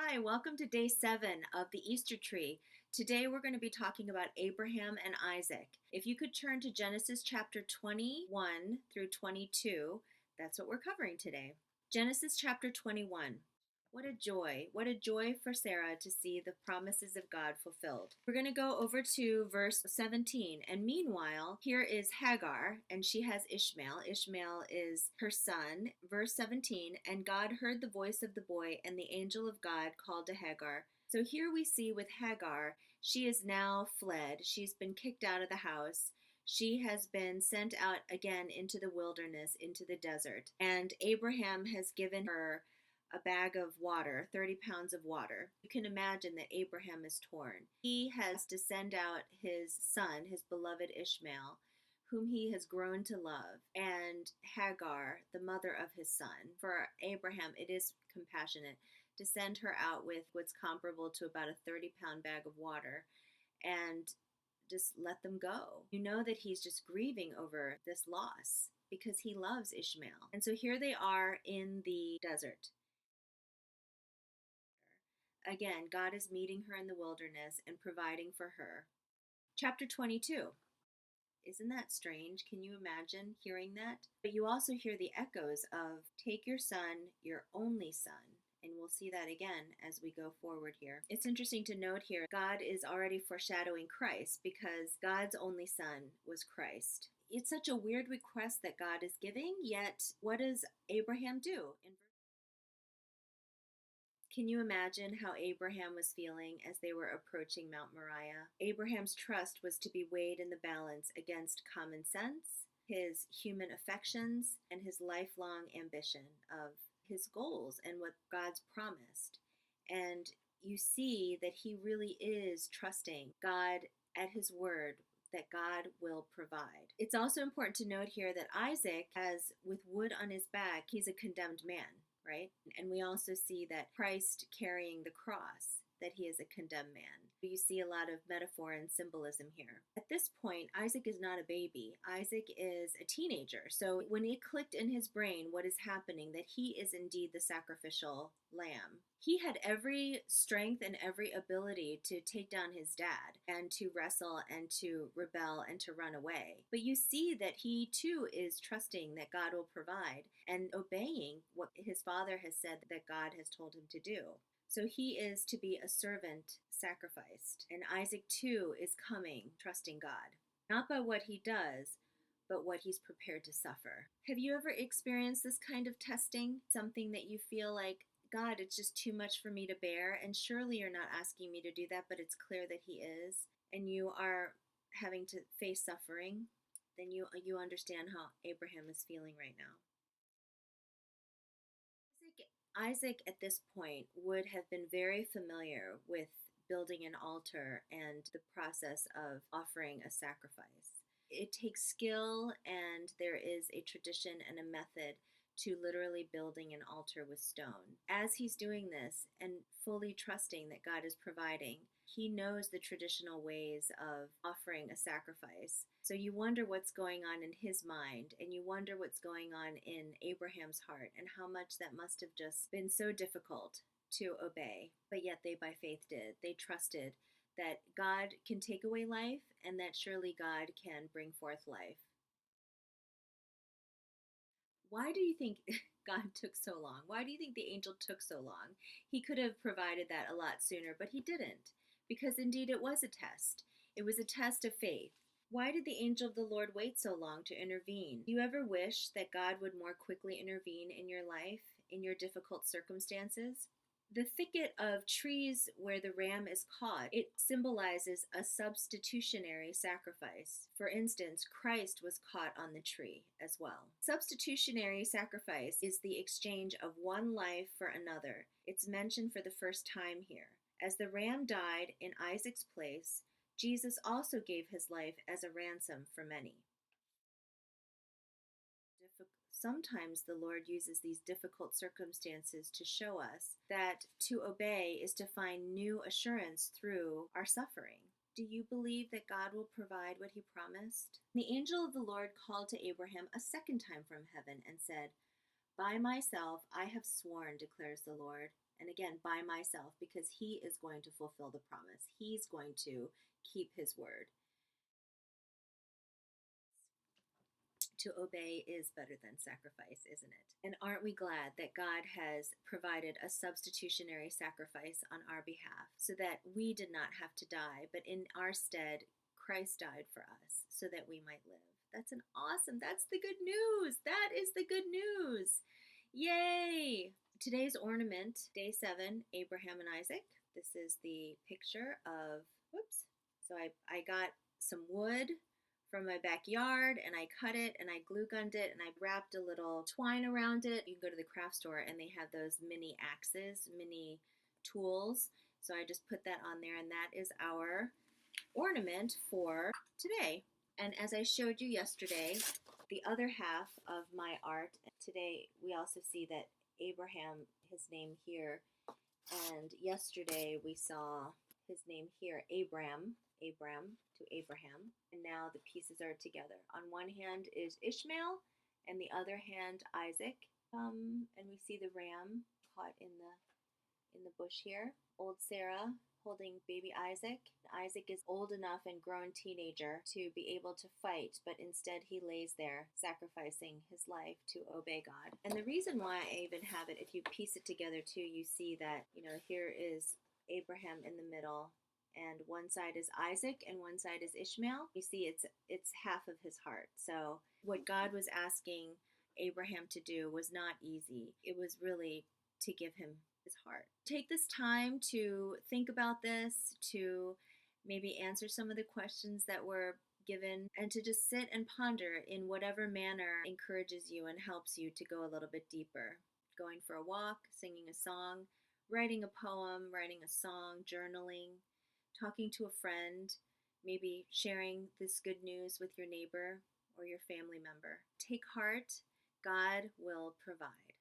Hi, welcome to day 7 of the Easter tree. Today we're going to be talking about Abraham and Isaac. If you could turn to Genesis chapter 21 through 22, that's what we're covering today. Genesis chapter 21. What a joy. What a joy for Sarah to see the promises of God fulfilled. We're going to go over to verse 17. And meanwhile, here is Hagar, and she has Ishmael. Ishmael is her son. Verse 17. And God heard the voice of the boy, and the angel of God called to Hagar. So here we see with Hagar, she is now fled. She's been kicked out of the house. She has been sent out again into the wilderness, into the desert. And Abraham has given her a bag of water, 30 pounds of water. You can imagine that Abraham is torn. He has to send out his son, his beloved Ishmael, whom he has grown to love, and Hagar, the mother of his son. For Abraham, it is compassionate to send her out with what's comparable to about a 30-pound bag of water and just let them go. You know that he's just grieving over this loss because he loves Ishmael. And so here they are in the desert. Again, God is meeting her in the wilderness and providing for her. Chapter 22. Isn't that strange? Can you imagine hearing that? But you also hear the echoes of take your son, your only son. And we'll see that again as we go forward here. It's interesting to note here, God is already foreshadowing Christ because God's only son was Christ. It's such a weird request that God is giving, yet what does Abraham do? Can you imagine how Abraham was feeling as they were approaching Mount Moriah? Abraham's trust was to be weighed in the balance against common sense, his human affections, and his lifelong ambition of his goals and what God's promised. And you see that he really is trusting God at his word, that God will provide. It's also important to note here that Isaac has, with wood on his back, he's a condemned man, right? And we also see that Christ carrying the cross, that he is a condemned man. You see a lot of metaphor and symbolism here. At this point, Isaac is not a baby. Isaac is a teenager. So when it clicked in his brain what is happening, that he is indeed the sacrificial lamb, he had every strength and every ability to take down his dad and to wrestle and to rebel and to run away. But you see that he too is trusting that God will provide and obeying what his father has said that God has told him to do. So he is to be a servant sacrificed. And Isaac too is coming, trusting God, not by what he does, but what he's prepared to suffer. Have you ever experienced this kind of testing? Something that you feel like, God, it's just too much for me to bear. And surely you're not asking me to do that, but it's clear that he is. And you are having to face suffering. Then you understand how Abraham is feeling right now. Isaac at this point would have been very familiar with building an altar and the process of offering a sacrifice. It takes skill, and there is a tradition and a method to literally building an altar with stone. As he's doing this and fully trusting that God is providing, he knows the traditional ways of offering a sacrifice. So you wonder what's going on in his mind, and you wonder what's going on in Abraham's heart, and how much that must have just been so difficult to obey. But yet they by faith did. They trusted that God can take away life, and that surely God can bring forth life. Why do you think God took so long? Why do you think the angel took so long? He could have provided that a lot sooner, but he didn't, because indeed it was a test. It was a test of faith. Why did the angel of the Lord wait so long to intervene? Do you ever wish that God would more quickly intervene in your life, in your difficult circumstances? The thicket of trees where the ram is caught, it symbolizes a substitutionary sacrifice. For instance, Christ was caught on the tree as well. Substitutionary sacrifice is the exchange of one life for another. It's mentioned for the first time here. As the ram died in Isaac's place, Jesus also gave his life as a ransom for many. Sometimes the Lord uses these difficult circumstances to show us that to obey is to find new assurance through our suffering. Do you believe that God will provide what he promised? The angel of the Lord called to Abraham a second time from heaven and said, "By myself I have sworn, declares the Lord, And again, by myself, because He is going to fulfill the promise. He's going to keep His word. To obey is better than sacrifice, isn't it? And aren't we glad that God has provided a substitutionary sacrifice on our behalf so that we did not have to die, but in our stead, Christ died for us so that we might live. That's that's the good news. That is the good news. Yay! Today's ornament, day 7, Abraham and Isaac. This is the picture of, whoops. So I got some wood from my backyard and I cut it and I glue gunned it and I wrapped a little twine around it. You can go to the craft store and they have those mini axes, mini tools. So I just put that on there and that is our ornament for today. And as I showed you yesterday, the other half of my art, today we also see that Abraham, his name here, and yesterday we saw his name here, Abram to Abraham, and now the pieces are together. On one hand is Ishmael, and the other hand Isaac. And we see the ram caught in the bush here. Old Sarah holding baby Isaac. Isaac is old enough and grown teenager to be able to fight, but instead he lays there sacrificing his life to obey God. And the reason why I even have it, if you piece it together too, you see that, here is Abraham in the middle, and one side is Isaac and one side is Ishmael. You see it's half of his heart. So what God was asking Abraham to do was not easy. It was really to give him his heart. Take this time to think about this, to maybe answer some of the questions that were given, and to just sit and ponder in whatever manner encourages you and helps you to go a little bit deeper. Going for a walk, singing a song, writing a poem, writing a song, journaling, talking to a friend, maybe sharing this good news with your neighbor or your family member. Take heart. God will provide.